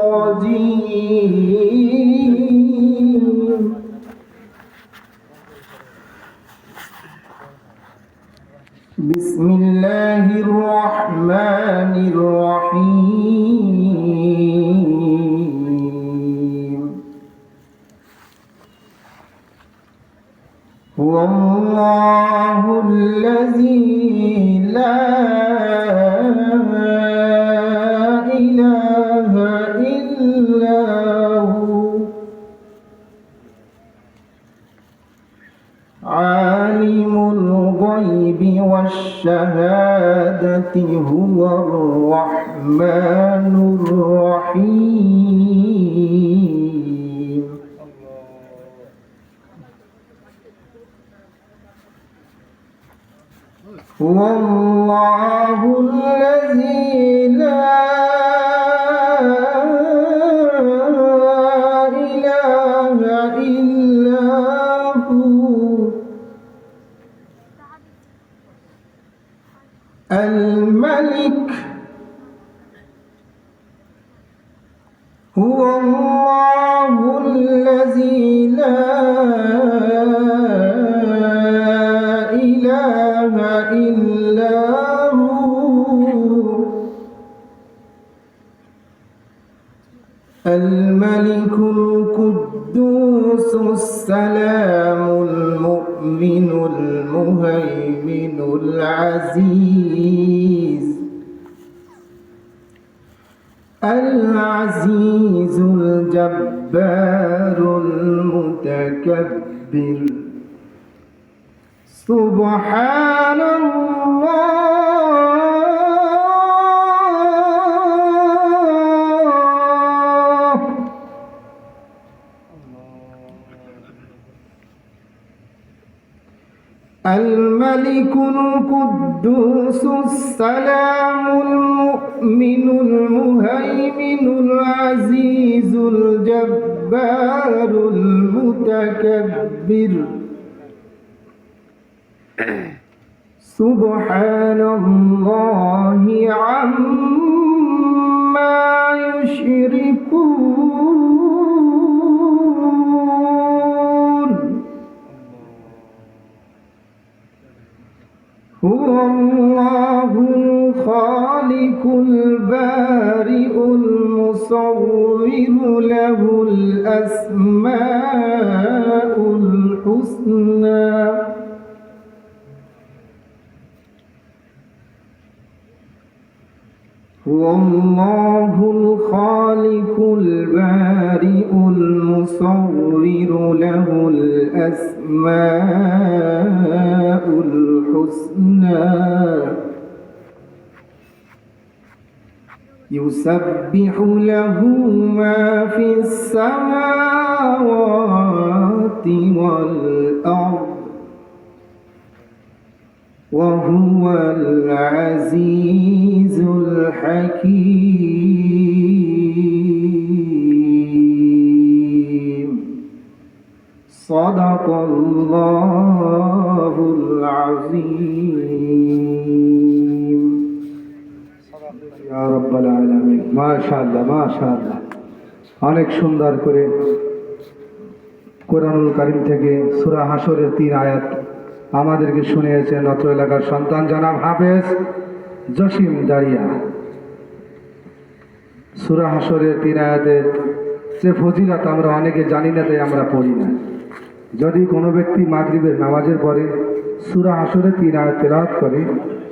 الرجيم بسم الله الرحمن الرحيم هو الله الذي لا إله إلا هو عالم الغيب والشهادة هو الرحمن الرحيم هو الله الذي لا إله إلا هو الملك هو الله الذي لا إله إلا هو الملك القدوس السلام المؤمن المهيمن العزيز الجبار المتكبر سبحان الله الملك القدوس السلام المؤمن المهيمن العزيز الجبار المتكبر سبحان الله عما يشركون هو الله الخالق البارئ المصور له الأسماء الحسنى هو الله الخالق البارئ المصور له الأسماء الحسنى يسبح له ما في السماوات والأرض وهو العزيز الحكيم صدق الله العظيم ইয়া রাব্বাল আলামিন মাশাআল্লাহ মাশাআল্লাহ অনেক সুন্দর করে কোরআনুল কারীম থেকে সূরা হাশরের 3 আয়াত আমাদেরকে শুনিয়েছেন অত্র এলাকার সন্তান জনাব হাফেজ জসিম দাঁড়িয়া সূরা হাশরের 3 আয়াতের যে ফজিলত আমরা অনেকে জানি না, তাই আমরা পড়ি না। যদি কোনো ব্যক্তি মাগরিবের নামাজের পরে সূরা হাশরের 3 আয়াত তেলাওয়াত করে,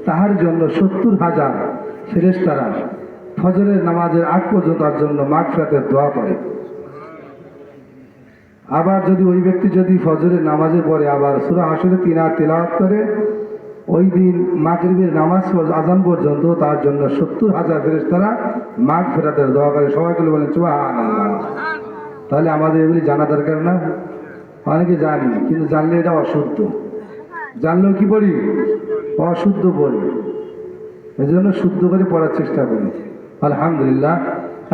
তাহার জন্য 70,000 ফেরেশতারা ফজরের নামাজের আগ পর্যন্ত তার জন্য মাগফিরাতের দোয়া করে। আবার যদি ওই ব্যক্তি যদি ফজরের নামাজের পরে আবার সূরা হাশরের 3 আয়াত তেলাওয়াত করে, ওই দিন মাগরিবের নামাজ আযান পর্যন্ত তার জন্য 70,000 ফেরেশতারা মাগফিরাতের দোয়া করে। সবাইকে বলেন সুবহানাল্লাহ। তাহলে আমাদের এগুলি জানা দরকার না? অনেকে জানি, কিন্তু জানলে এটা অশুদ্ধ। জানলেও কি পড়ি? অশুদ্ধ পড়ি। এই জন্য শুদ্ধ করে পড়ার চেষ্টা করি। আলহামদুলিল্লাহ।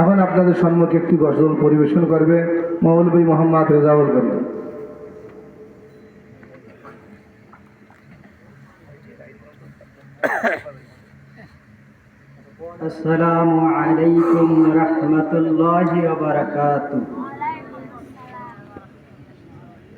এখন আপনাদের সম্মুখে একটি গজল পরিবেশন করবে মৌলভী মোহাম্মদ রেজাউল করিম। আসসালামু আলাইকুম রহমতুল্লাহি ওয়া বারাকাতুহু।